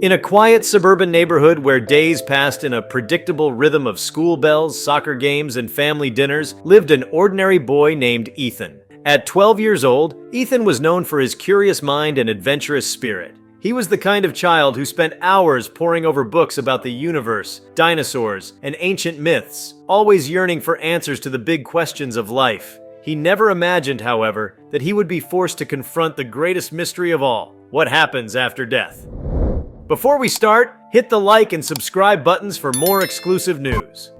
In a quiet suburban neighborhood where days passed in a predictable rhythm of school bells, soccer games, and family dinners, lived an ordinary boy named Ethan. At 12 years old, Ethan was known for his curious mind and adventurous spirit. He was the kind of child who spent hours poring over books about the universe, dinosaurs, and ancient myths, always yearning for answers to the big questions of life. He never imagined, however, that he would be forced to confront the greatest mystery of all: what happens after death. Before we start, hit the like and subscribe buttons for more exclusive news.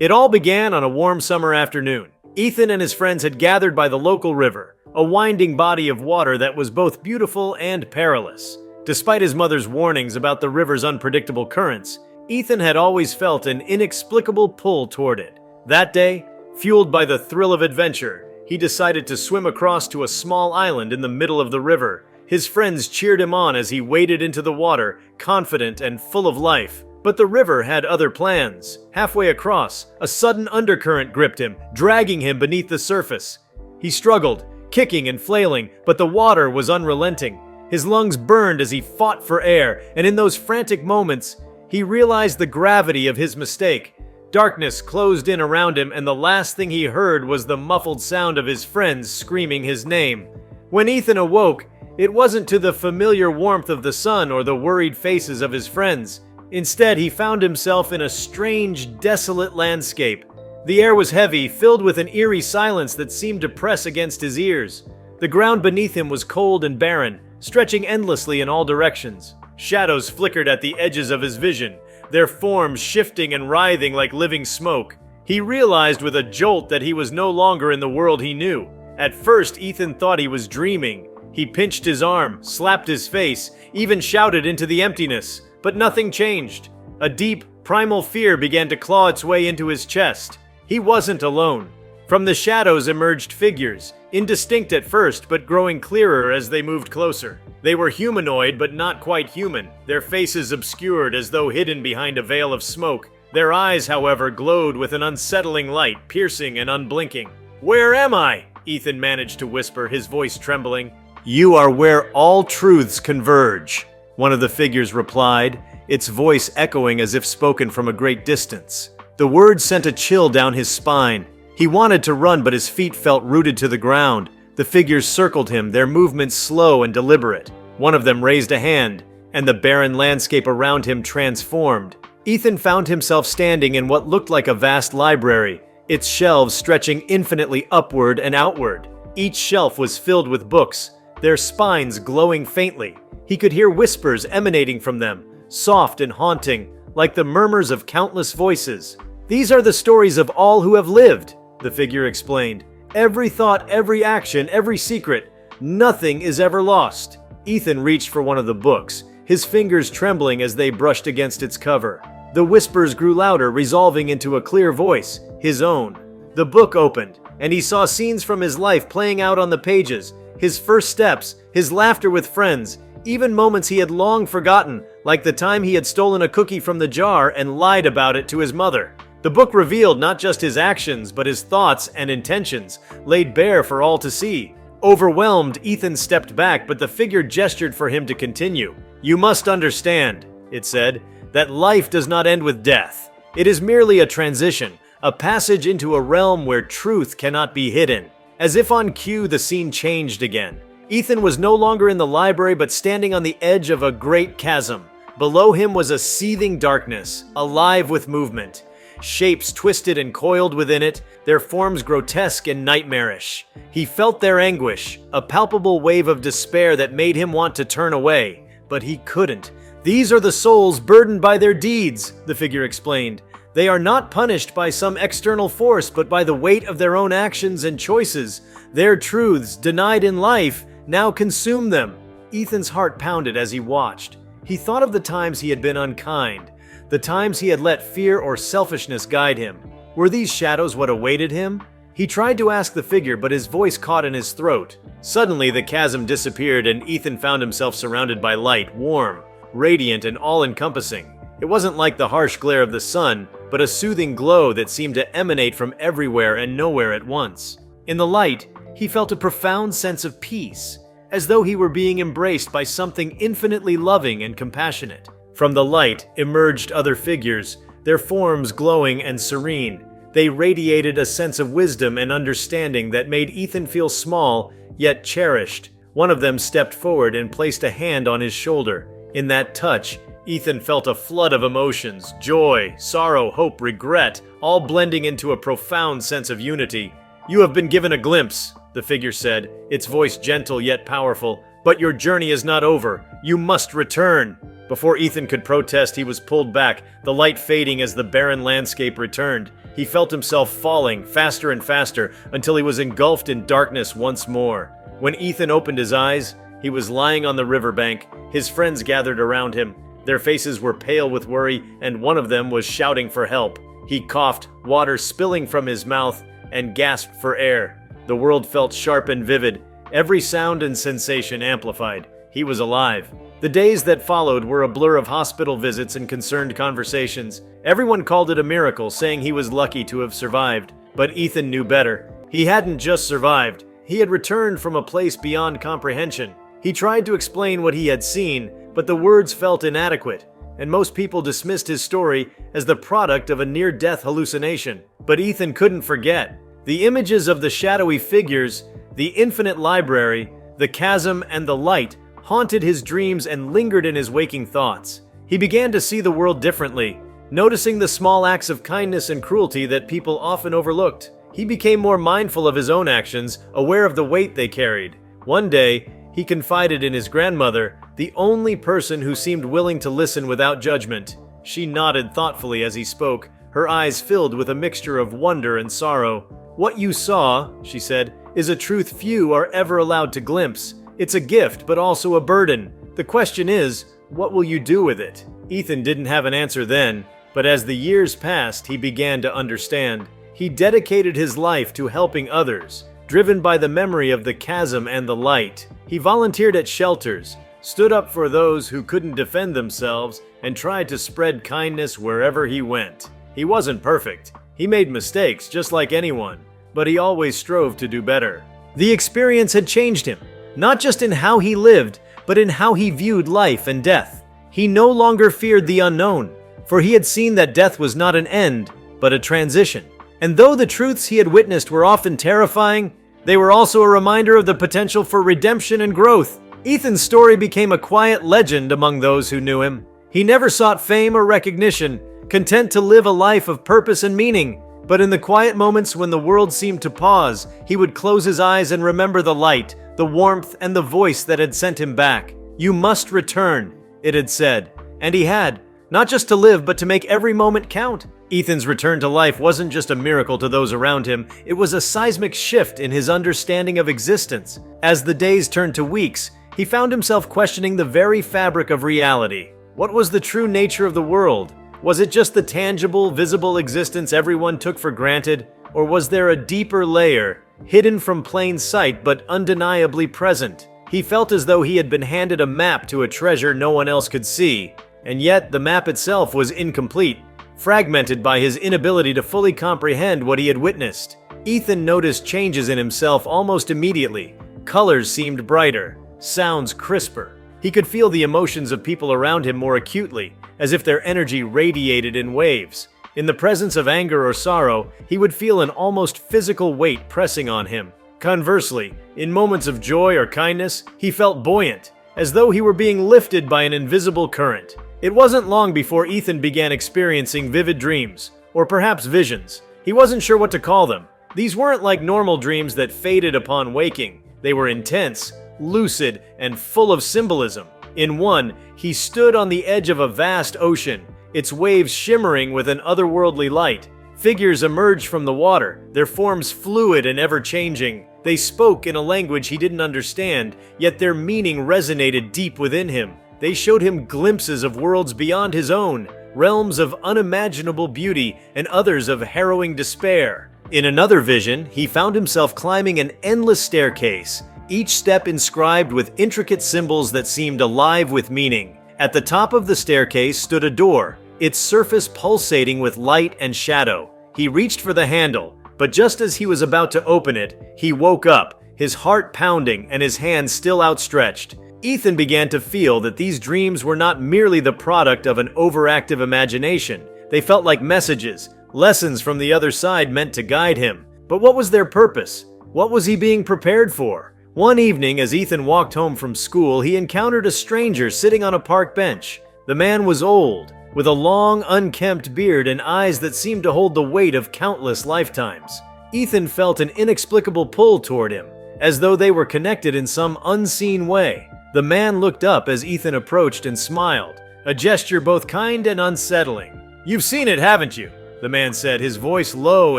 It all began on a warm summer afternoon. Ethan and his friends had gathered by the local river, a winding body of water that was both beautiful and perilous. Despite his mother's warnings about the river's unpredictable currents, Ethan had always felt an inexplicable pull toward it. That day, fueled by the thrill of adventure, he decided to swim across to a small island in the middle of the river. His friends cheered him on as he waded into the water, confident and full of life. But the river had other plans. Halfway across, a sudden undercurrent gripped him, dragging him beneath the surface. He struggled, kicking and flailing, but the water was unrelenting. His lungs burned as he fought for air, and in those frantic moments, he realized the gravity of his mistake. Darkness closed in around him, and the last thing he heard was the muffled sound of his friends screaming his name. When Ethan awoke, it wasn't to the familiar warmth of the sun or the worried faces of his friends. Instead, he found himself in a strange, desolate landscape. The air was heavy, filled with an eerie silence that seemed to press against his ears. The ground beneath him was cold and barren, stretching endlessly in all directions. Shadows flickered at the edges of his vision, their forms shifting and writhing like living smoke. He realized with a jolt that he was no longer in the world he knew. At first, Ethan thought he was dreaming. He pinched his arm, slapped his face, even shouted into the emptiness. But nothing changed. A deep, primal fear began to claw its way into his chest. He wasn't alone. From the shadows emerged figures, indistinct at first but growing clearer as they moved closer. They were humanoid but not quite human, their faces obscured as though hidden behind a veil of smoke. Their eyes, however, glowed with an unsettling light, piercing and unblinking. "Where am I?" Ethan managed to whisper, his voice trembling. "You are where all truths converge," one of the figures replied, its voice echoing as if spoken from a great distance. The words sent a chill down his spine. He wanted to run, but his feet felt rooted to the ground. The figures circled him, their movements slow and deliberate. One of them raised a hand, and the barren landscape around him transformed. Ethan found himself standing in what looked like a vast library, its shelves stretching infinitely upward and outward. Each shelf was filled with books, their spines glowing faintly. He could hear whispers emanating from them, soft and haunting, like the murmurs of countless voices. "These are the stories of all who have lived," the figure explained. "Every thought, every action, every secret. Nothing is ever lost." Ethan reached for one of the books, his fingers trembling as they brushed against its cover. The whispers grew louder, resolving into a clear voice, his own. The book opened, and he saw scenes from his life playing out on the pages. His first steps, his laughter with friends, even moments he had long forgotten, like the time he had stolen a cookie from the jar and lied about it to his mother. The book revealed not just his actions, but his thoughts and intentions, laid bare for all to see. Overwhelmed, Ethan stepped back, but the figure gestured for him to continue. "You must understand," it said, "that life does not end with death. It is merely a transition, a passage into a realm where truth cannot be hidden." As if on cue, the scene changed again. Ethan was no longer in the library but standing on the edge of a great chasm. Below him was a seething darkness, alive with movement. Shapes twisted and coiled within it, their forms grotesque and nightmarish. He felt their anguish, a palpable wave of despair that made him want to turn away. But he couldn't. "These are the souls burdened by their deeds," the figure explained. "They are not punished by some external force, but by the weight of their own actions and choices. Their truths, denied in life, now consume them." Ethan's heart pounded as he watched. He thought of the times he had been unkind, the times he had let fear or selfishness guide him. Were these shadows what awaited him? He tried to ask the figure, but his voice caught in his throat. Suddenly, the chasm disappeared, and Ethan found himself surrounded by light, warm, radiant, and all-encompassing. It wasn't like the harsh glare of the sun, but a soothing glow that seemed to emanate from everywhere and nowhere at once. In the light, he felt a profound sense of peace, as though he were being embraced by something infinitely loving and compassionate. From the light emerged other figures, their forms glowing and serene. They radiated a sense of wisdom and understanding that made Ethan feel small, yet cherished. One of them stepped forward and placed a hand on his shoulder. In that touch, Ethan felt a flood of emotions, joy, sorrow, hope, regret, all blending into a profound sense of unity. "You have been given a glimpse," the figure said, its voice gentle yet powerful. "But your journey is not over. You must return." Before Ethan could protest, he was pulled back, the light fading as the barren landscape returned. He felt himself falling, faster and faster, until he was engulfed in darkness once more. When Ethan opened his eyes, he was lying on the riverbank. His friends gathered around him. Their faces were pale with worry, and one of them was shouting for help. He coughed, water spilling from his mouth, and gasped for air. The world felt sharp and vivid, every sound and sensation amplified. He was alive. The days that followed were a blur of hospital visits and concerned conversations. Everyone called it a miracle, saying he was lucky to have survived. But Ethan knew better. He hadn't just survived. He had returned from a place beyond comprehension. He tried to explain what he had seen, but the words felt inadequate, and most people dismissed his story as the product of a near-death hallucination. But Ethan couldn't forget. The images of the shadowy figures, the infinite library, the chasm, and the light haunted his dreams and lingered in his waking thoughts. He began to see the world differently, noticing the small acts of kindness and cruelty that people often overlooked. He became more mindful of his own actions, aware of the weight they carried. One day, he confided in his grandmother, the only person who seemed willing to listen without judgment. She nodded thoughtfully as he spoke, her eyes filled with a mixture of wonder and sorrow. "What you saw," she said, "is a truth few are ever allowed to glimpse. It's a gift, but also a burden. The question is, what will you do with it?" Ethan didn't have an answer then, but as the years passed, he began to understand. He dedicated his life to helping others, driven by the memory of the chasm and the light. He volunteered at shelters, stood up for those who couldn't defend themselves, and tried to spread kindness wherever he went. He wasn't perfect. He made mistakes, just like anyone, but he always strove to do better. The experience had changed him, not just in how he lived, but in how he viewed life and death. He no longer feared the unknown, for he had seen that death was not an end, but a transition. And though the truths he had witnessed were often terrifying, they were also a reminder of the potential for redemption and growth. Ethan's story became a quiet legend among those who knew him. He never sought fame or recognition, content to live a life of purpose and meaning. But in the quiet moments when the world seemed to pause, he would close his eyes and remember the light, the warmth, and the voice that had sent him back. "You must return," it had said. And he had, not just to live, but to make every moment count. Ethan's return to life wasn't just a miracle to those around him, it was a seismic shift in his understanding of existence. As the days turned to weeks, he found himself questioning the very fabric of reality. What was the true nature of the world? Was it just the tangible, visible existence everyone took for granted? Or was there a deeper layer, hidden from plain sight but undeniably present? He felt as though he had been handed a map to a treasure no one else could see, and yet the map itself was incomplete, fragmented by his inability to fully comprehend what he had witnessed. Ethan noticed changes in himself almost immediately. Colors seemed brighter, sounds crisper. He could feel the emotions of people around him more acutely, as if their energy radiated in waves. In the presence of anger or sorrow, he would feel an almost physical weight pressing on him. Conversely, in moments of joy or kindness, he felt buoyant, as though he were being lifted by an invisible current. It wasn't long before Ethan began experiencing vivid dreams, or perhaps visions. He wasn't sure what to call them. These weren't like normal dreams that faded upon waking. They were intense, lucid, and full of symbolism. In one, he stood on the edge of a vast ocean, its waves shimmering with an otherworldly light. Figures emerged from the water, their forms fluid and ever-changing. They spoke in a language he didn't understand, yet their meaning resonated deep within him. They showed him glimpses of worlds beyond his own, realms of unimaginable beauty and others of harrowing despair. In another vision, he found himself climbing an endless staircase, each step inscribed with intricate symbols that seemed alive with meaning. At the top of the staircase stood a door, its surface pulsating with light and shadow. He reached for the handle, but just as he was about to open it, he woke up, his heart pounding and his hands still outstretched. Ethan began to feel that these dreams were not merely the product of an overactive imagination. They felt like messages, lessons from the other side meant to guide him. But what was their purpose? What was he being prepared for? One evening, as Ethan walked home from school, he encountered a stranger sitting on a park bench. The man was old, with a long, unkempt beard and eyes that seemed to hold the weight of countless lifetimes. Ethan felt an inexplicable pull toward him, as though they were connected in some unseen way. The man looked up as Ethan approached and smiled, a gesture both kind and unsettling. "You've seen it, haven't you?" the man said, his voice low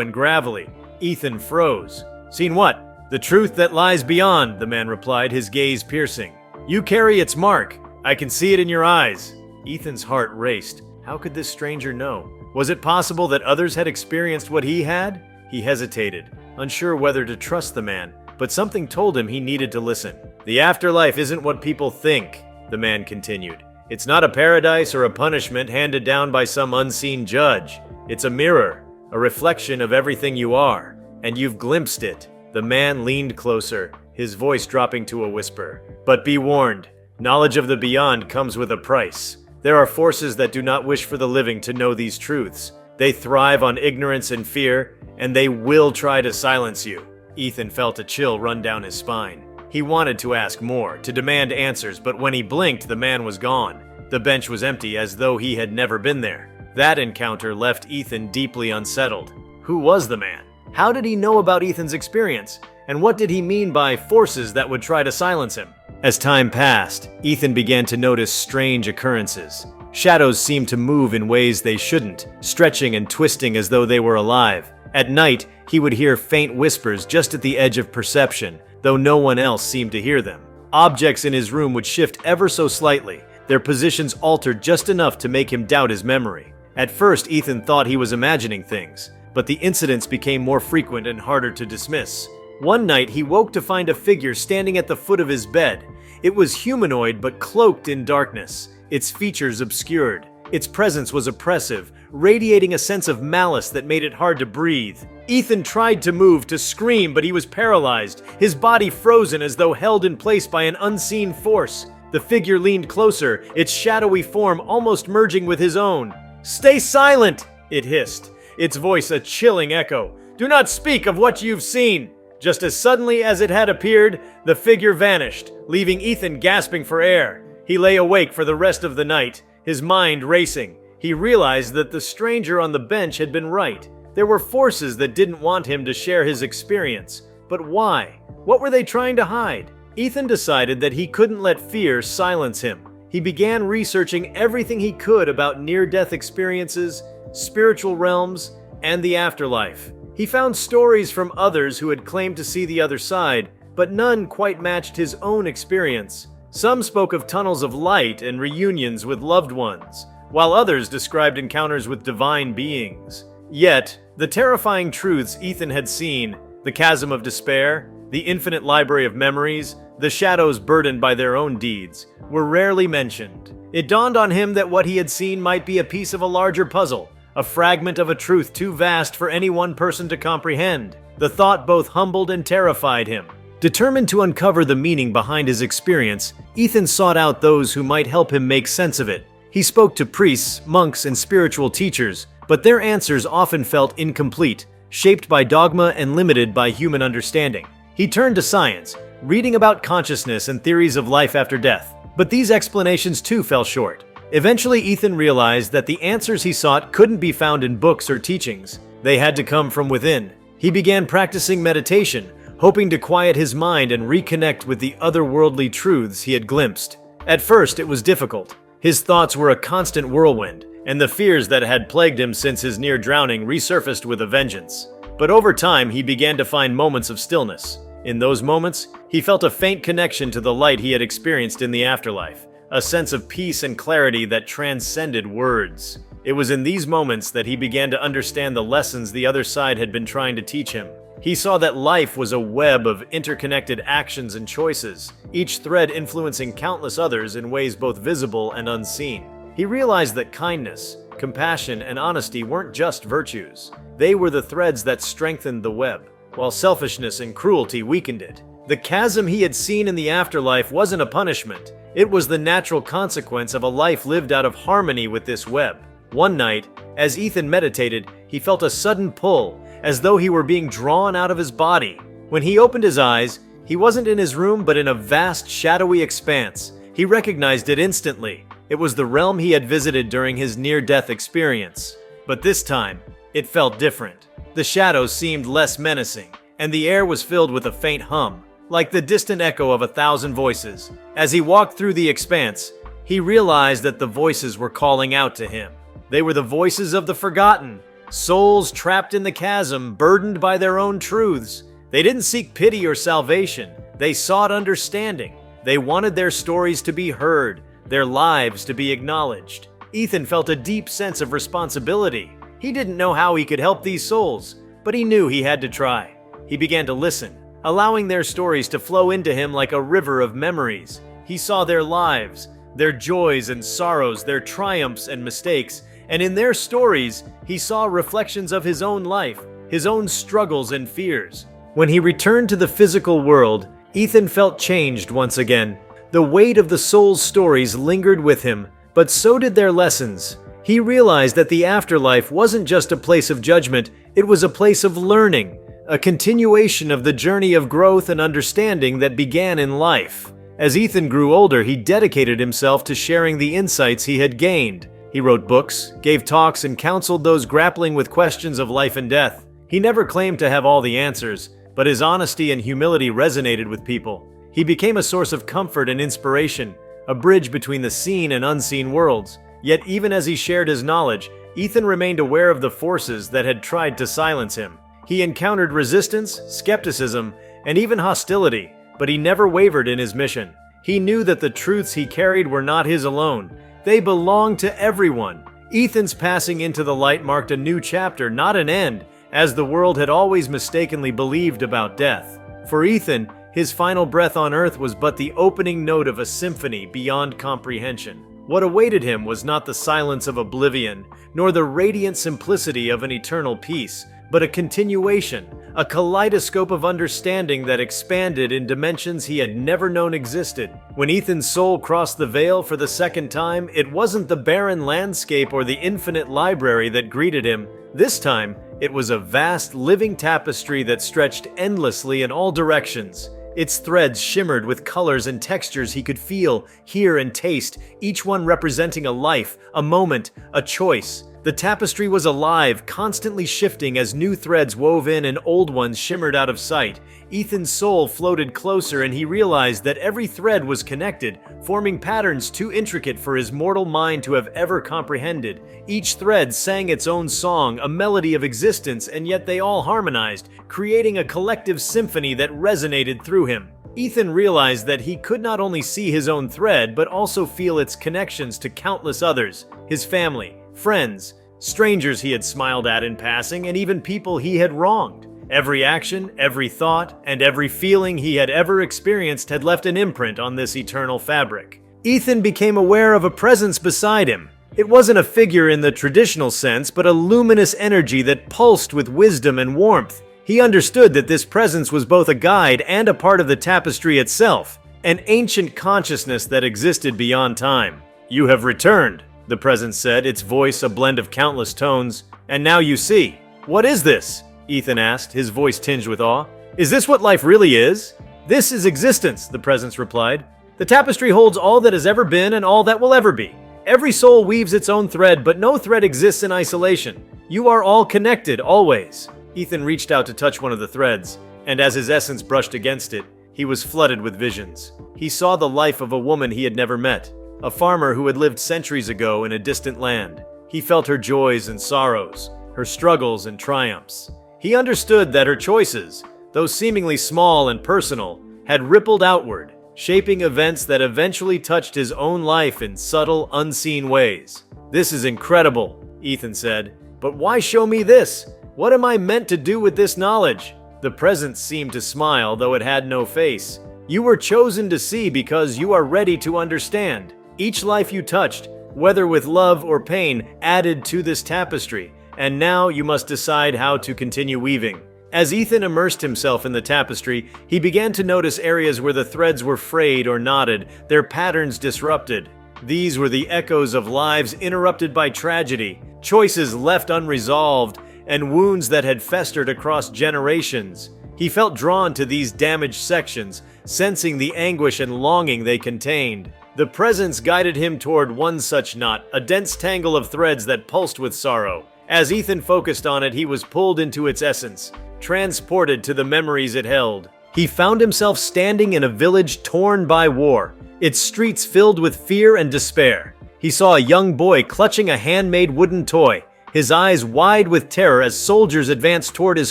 and gravelly. Ethan froze. "Seen what?" "The truth that lies beyond," the man replied, his gaze piercing. "You carry its mark. I can see it in your eyes." Ethan's heart raced. How could this stranger know? Was it possible that others had experienced what he had? He hesitated, unsure whether to trust the man, but something told him he needed to listen. "The afterlife isn't what people think," the man continued. "It's not a paradise or a punishment handed down by some unseen judge. It's a mirror, a reflection of everything you are, and you've glimpsed it." The man leaned closer, his voice dropping to a whisper. "But be warned, knowledge of the beyond comes with a price. There are forces that do not wish for the living to know these truths. They thrive on ignorance and fear, and they will try to silence you." Ethan felt a chill run down his spine. He wanted to ask more, to demand answers, but when he blinked, the man was gone. The bench was empty, as though he had never been there. That encounter left Ethan deeply unsettled. Who was the man? How did he know about Ethan's experience? And what did he mean by forces that would try to silence him? As time passed, Ethan began to notice strange occurrences. Shadows seemed to move in ways they shouldn't, stretching and twisting as though they were alive. At night, he would hear faint whispers just at the edge of perception, though no one else seemed to hear them. Objects in his room would shift ever so slightly, their positions altered just enough to make him doubt his memory. At first, Ethan thought he was imagining things, but the incidents became more frequent and harder to dismiss. One night, he woke to find a figure standing at the foot of his bed. It was humanoid but cloaked in darkness, its features obscured. Its presence was oppressive, radiating a sense of malice that made it hard to breathe. Ethan tried to move, to scream, but he was paralyzed, his body frozen as though held in place by an unseen force. The figure leaned closer, its shadowy form almost merging with his own. "Stay silent!" it hissed, its voice a chilling echo. "Do not speak of what you've seen!" Just as suddenly as it had appeared, the figure vanished, leaving Ethan gasping for air. He lay awake for the rest of the night, his mind racing. He realized that the stranger on the bench had been right. There were forces that didn't want him to share his experience. But why? What were they trying to hide? Ethan decided that he couldn't let fear silence him. He began researching everything he could about near-death experiences, spiritual realms, and the afterlife. He found stories from others who had claimed to see the other side, but none quite matched his own experience. Some spoke of tunnels of light and reunions with loved ones, while others described encounters with divine beings. Yet, the terrifying truths Ethan had seen, the chasm of despair, the infinite library of memories, the shadows burdened by their own deeds, were rarely mentioned. It dawned on him that what he had seen might be a piece of a larger puzzle, a fragment of a truth too vast for any one person to comprehend. The thought both humbled and terrified him. Determined to uncover the meaning behind his experience, Ethan sought out those who might help him make sense of it. He spoke to priests, monks, and spiritual teachers, but their answers often felt incomplete, shaped by dogma and limited by human understanding. He turned to science, reading about consciousness and theories of life after death. But these explanations too fell short. Eventually, Ethan realized that the answers he sought couldn't be found in books or teachings. They had to come from within. He began practicing meditation, hoping to quiet his mind and reconnect with the otherworldly truths he had glimpsed. At first, it was difficult. His thoughts were a constant whirlwind, and the fears that had plagued him since his near drowning resurfaced with a vengeance. But over time, he began to find moments of stillness. In those moments, he felt a faint connection to the light he had experienced in the afterlife, a sense of peace and clarity that transcended words. It was in these moments that he began to understand the lessons the other side had been trying to teach him. He saw that life was a web of interconnected actions and choices, each thread influencing countless others in ways both visible and unseen. He realized that kindness, compassion, and honesty weren't just virtues. They were the threads that strengthened the web, while selfishness and cruelty weakened it. The chasm he had seen in the afterlife wasn't a punishment. It was the natural consequence of a life lived out of harmony with this web. One night, as Ethan meditated, he felt a sudden pull, as though he were being drawn out of his body. When he opened his eyes, he wasn't in his room but in a vast, shadowy expanse. He recognized it instantly. It was the realm he had visited during his near-death experience. But this time, it felt different. The shadows seemed less menacing, and the air was filled with a faint hum, like the distant echo of 1,000 voices. As he walked through the expanse, he realized that the voices were calling out to him. They were the voices of the forgotten, souls trapped in the chasm, burdened by their own truths. They didn't seek pity or salvation. They sought understanding. They wanted their stories to be heard, their lives to be acknowledged. Ethan felt a deep sense of responsibility. He didn't know how he could help these souls, but he knew he had to try. He began to listen, allowing their stories to flow into him like a river of memories. He saw their lives, their joys and sorrows, their triumphs and mistakes, and in their stories, he saw reflections of his own life, his own struggles and fears. When he returned to the physical world, Ethan felt changed once again. The weight of the soul's stories lingered with him, but so did their lessons. He realized that the afterlife wasn't just a place of judgment, it was a place of learning, a continuation of the journey of growth and understanding that began in life. As Ethan grew older, he dedicated himself to sharing the insights he had gained. He wrote books, gave talks, and counseled those grappling with questions of life and death. He never claimed to have all the answers, but his honesty and humility resonated with people. He became a source of comfort and inspiration, a bridge between the seen and unseen worlds. Yet even as he shared his knowledge, Ethan remained aware of the forces that had tried to silence him. He encountered resistance, skepticism, and even hostility, but he never wavered in his mission. He knew that the truths he carried were not his alone. They belonged to everyone. Ethan's passing into the light marked a new chapter, not an end, as the world had always mistakenly believed about death. For Ethan, his final breath on earth was but the opening note of a symphony beyond comprehension. What awaited him was not the silence of oblivion, nor the radiant simplicity of an eternal peace, but a continuation, a kaleidoscope of understanding that expanded in dimensions he had never known existed. When Ethan's soul crossed the veil for the second time, it wasn't the barren landscape or the infinite library that greeted him. This time, it was a vast, living tapestry that stretched endlessly in all directions. Its threads shimmered with colors and textures he could feel, hear, and taste, each one representing a life, a moment, a choice. The tapestry was alive, constantly shifting as new threads wove in and old ones shimmered out of sight. Ethan's soul floated closer and he realized that every thread was connected, forming patterns too intricate for his mortal mind to have ever comprehended. Each thread sang its own song, a melody of existence, and yet they all harmonized, creating a collective symphony that resonated through him. Ethan realized that he could not only see his own thread, but also feel its connections to countless others, his family, friends, strangers he had smiled at in passing, and even people he had wronged. Every action, every thought, and every feeling he had ever experienced had left an imprint on this eternal fabric. Ethan became aware of a presence beside him. It wasn't a figure in the traditional sense, but a luminous energy that pulsed with wisdom and warmth. He understood that this presence was both a guide and a part of the tapestry itself, an ancient consciousness that existed beyond time. "You have returned," the presence said, its voice a blend of countless tones. "And now you see." "What is this?" Ethan asked, his voice tinged with awe. "Is this what life really is?" "This is existence," the presence replied. "The tapestry holds all that has ever been and all that will ever be. Every soul weaves its own thread, but no thread exists in isolation. You are all connected, always." Ethan reached out to touch one of the threads, and as his essence brushed against it, he was flooded with visions. He saw the life of a woman he had never met, a farmer who had lived centuries ago in a distant land. He felt her joys and sorrows, her struggles and triumphs. He understood that her choices, though seemingly small and personal, had rippled outward, shaping events that eventually touched his own life in subtle, unseen ways. "This is incredible," Ethan said. "But why show me this? What am I meant to do with this knowledge?" The presence seemed to smile, though it had no face. "You were chosen to see because you are ready to understand. Each life you touched, whether with love or pain, added to this tapestry, and now you must decide how to continue weaving." As Ethan immersed himself in the tapestry, he began to notice areas where the threads were frayed or knotted, their patterns disrupted. These were the echoes of lives interrupted by tragedy, choices left unresolved, and wounds that had festered across generations. He felt drawn to these damaged sections, sensing the anguish and longing they contained. The presence guided him toward one such knot, a dense tangle of threads that pulsed with sorrow. As Ethan focused on it, he was pulled into its essence, transported to the memories it held. He found himself standing in a village torn by war, its streets filled with fear and despair. He saw a young boy clutching a handmade wooden toy, his eyes wide with terror as soldiers advanced toward his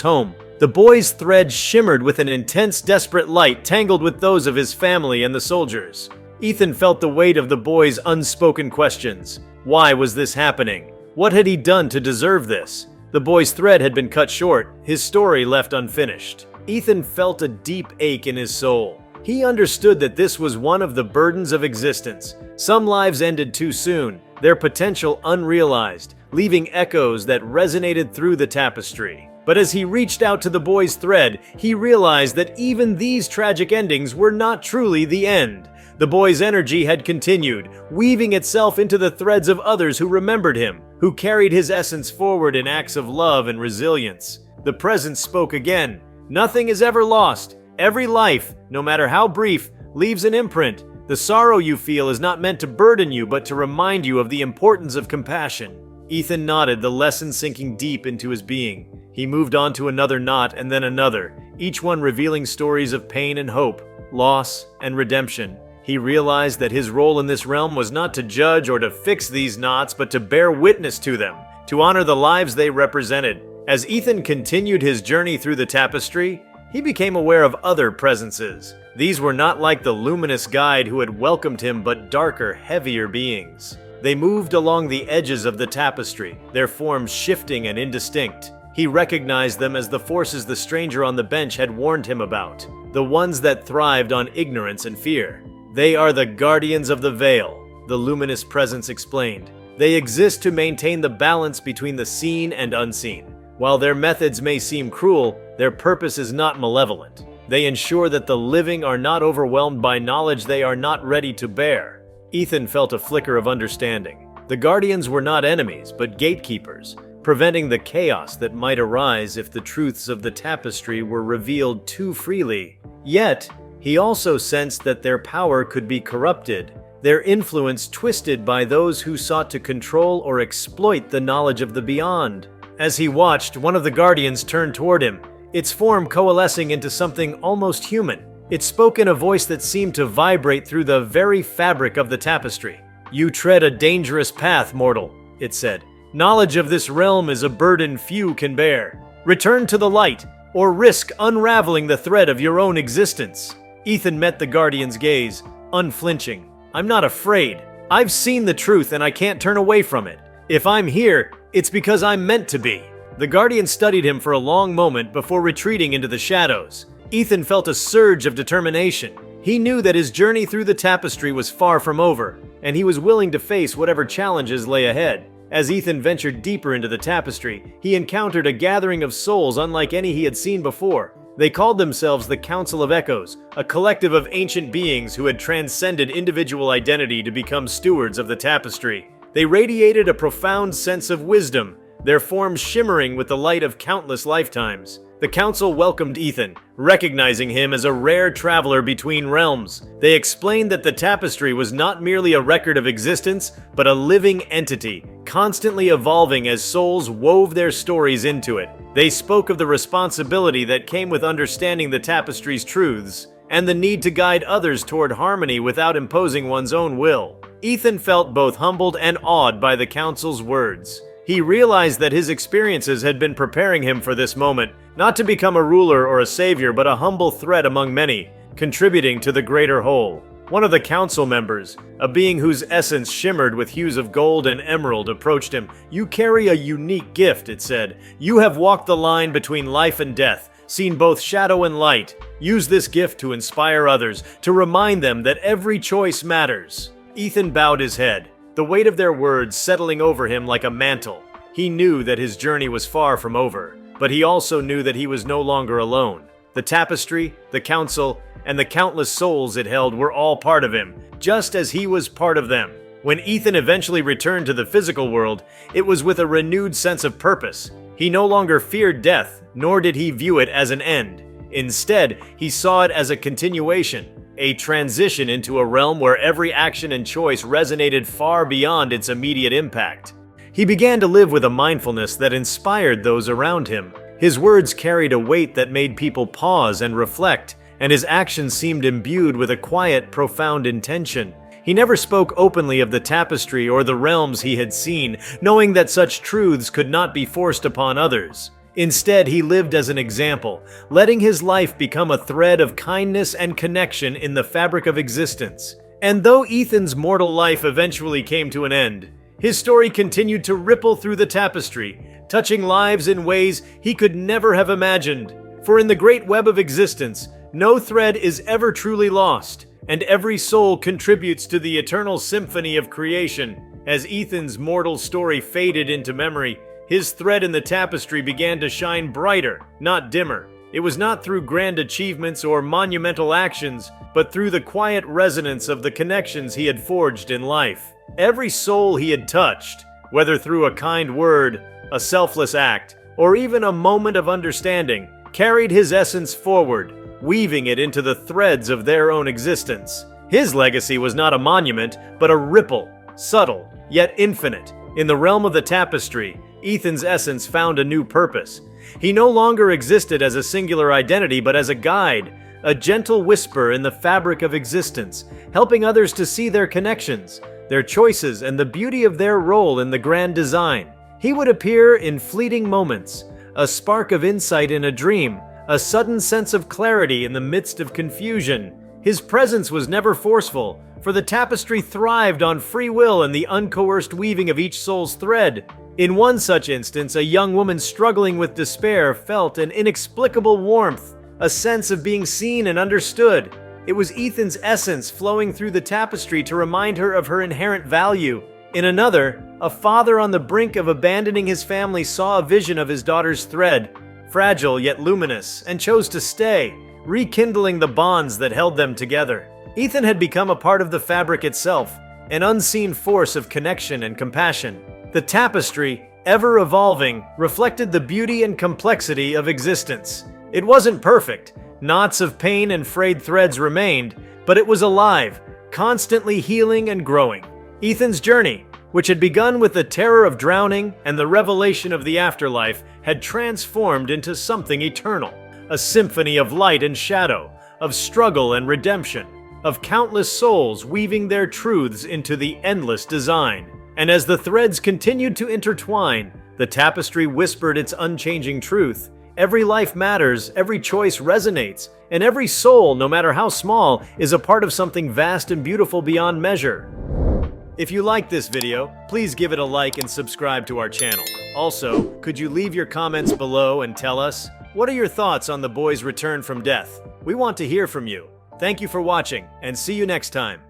home. The boy's threads shimmered with an intense, desperate light tangled with those of his family and the soldiers. Ethan felt the weight of the boy's unspoken questions. Why was this happening? What had he done to deserve this? The boy's thread had been cut short, his story left unfinished. Ethan felt a deep ache in his soul. He understood that this was one of the burdens of existence. Some lives ended too soon, their potential unrealized, leaving echoes that resonated through the tapestry. But as he reached out to the boy's thread, he realized that even these tragic endings were not truly the end. The boy's energy had continued, weaving itself into the threads of others who remembered him, who carried his essence forward in acts of love and resilience. The presence spoke again. Nothing is ever lost. Every life, no matter how brief, leaves an imprint. The sorrow you feel is not meant to burden you, but to remind you of the importance of compassion. Ethan nodded, the lesson sinking deep into his being. He moved on to another knot and then another, each one revealing stories of pain and hope, loss and redemption. He realized that his role in this realm was not to judge or to fix these knots, but to bear witness to them, to honor the lives they represented. As Ethan continued his journey through the tapestry, he became aware of other presences. These were not like the luminous guide who had welcomed him, but darker, heavier beings. They moved along the edges of the tapestry, their forms shifting and indistinct. He recognized them as the forces the stranger on the bench had warned him about, the ones that thrived on ignorance and fear. They are the guardians of the veil, the luminous presence explained. They exist to maintain the balance between the seen and unseen. While their methods may seem cruel, their purpose is not malevolent. They ensure that the living are not overwhelmed by knowledge they are not ready to bear. Ethan felt a flicker of understanding. The guardians were not enemies, but gatekeepers, preventing the chaos that might arise if the truths of the tapestry were revealed too freely. Yet, he also sensed that their power could be corrupted, their influence twisted by those who sought to control or exploit the knowledge of the beyond. As he watched, one of the guardians turned toward him, its form coalescing into something almost human. It spoke in a voice that seemed to vibrate through the very fabric of the tapestry. "You tread a dangerous path, mortal," it said. "Knowledge of this realm is a burden few can bear. Return to the light, or risk unraveling the thread of your own existence." Ethan met the guardian's gaze, unflinching. "I'm not afraid. I've seen the truth and I can't turn away from it. If I'm here, it's because I'm meant to be." The guardian studied him for a long moment before retreating into the shadows. Ethan felt a surge of determination. He knew that his journey through the tapestry was far from over, and he was willing to face whatever challenges lay ahead. As Ethan ventured deeper into the tapestry, he encountered a gathering of souls unlike any he had seen before. They called themselves the Council of Echoes, a collective of ancient beings who had transcended individual identity to become stewards of the tapestry. They radiated a profound sense of wisdom, their forms shimmering with the light of countless lifetimes. The council welcomed Ethan, recognizing him as a rare traveler between realms. They explained that the tapestry was not merely a record of existence, but a living entity, constantly evolving as souls wove their stories into it. They spoke of the responsibility that came with understanding the tapestry's truths, and the need to guide others toward harmony without imposing one's own will. Ethan felt both humbled and awed by the council's words. He realized that his experiences had been preparing him for this moment, not to become a ruler or a savior, but a humble thread among many, contributing to the greater whole. One of the council members, a being whose essence shimmered with hues of gold and emerald, approached him. "You carry a unique gift," it said. "You have walked the line between life and death, seen both shadow and light. Use this gift to inspire others, to remind them that every choice matters." Ethan bowed his head, the weight of their words settling over him like a mantle. He knew that his journey was far from over. But he also knew that he was no longer alone. The tapestry, the council, and the countless souls it held were all part of him, just as he was part of them. When Ethan eventually returned to the physical world, it was with a renewed sense of purpose. He no longer feared death, nor did he view it as an end. Instead, he saw it as a continuation, a transition into a realm where every action and choice resonated far beyond its immediate impact. He began to live with a mindfulness that inspired those around him. His words carried a weight that made people pause and reflect, and his actions seemed imbued with a quiet, profound intention. He never spoke openly of the tapestry or the realms he had seen, knowing that such truths could not be forced upon others. Instead, he lived as an example, letting his life become a thread of kindness and connection in the fabric of existence. And though Ethan's mortal life eventually came to an end, his story continued to ripple through the tapestry, touching lives in ways he could never have imagined. For in the great web of existence, no thread is ever truly lost, and every soul contributes to the eternal symphony of creation. As Ethan's mortal story faded into memory, his thread in the tapestry began to shine brighter, not dimmer. It was not through grand achievements or monumental actions, but through the quiet resonance of the connections he had forged in life. Every soul he had touched, whether through a kind word, a selfless act, or even a moment of understanding, carried his essence forward, weaving it into the threads of their own existence. His legacy was not a monument, but a ripple, subtle, yet infinite. In the realm of the tapestry, Ethan's essence found a new purpose. He no longer existed as a singular identity, but as a guide, a gentle whisper in the fabric of existence, helping others to see their connections, their choices, and the beauty of their role in the grand design. He would appear in fleeting moments, a spark of insight in a dream, a sudden sense of clarity in the midst of confusion. His presence was never forceful, for the tapestry thrived on free will and the uncoerced weaving of each soul's thread. In one such instance, a young woman struggling with despair felt an inexplicable warmth, a sense of being seen and understood. It was Ethan's essence flowing through the tapestry to remind her of her inherent value. In another, a father on the brink of abandoning his family saw a vision of his daughter's thread, fragile yet luminous, and chose to stay, rekindling the bonds that held them together. Ethan had become a part of the fabric itself, an unseen force of connection and compassion. The tapestry, ever evolving, reflected the beauty and complexity of existence. It wasn't perfect. Knots of pain and frayed threads remained, but it was alive, constantly healing and growing. Ethan's journey, which had begun with the terror of drowning and the revelation of the afterlife, had transformed into something eternal. A symphony of light and shadow, of struggle and redemption, of countless souls weaving their truths into the endless design. And as the threads continued to intertwine, the tapestry whispered its unchanging truth. Every life matters, every choice resonates, and every soul, no matter how small, is a part of something vast and beautiful beyond measure. If you liked this video, please give it a like and subscribe to our channel. Also, could you leave your comments below and tell us, what are your thoughts on the boy's return from death? We want to hear from you. Thank you for watching, and see you next time.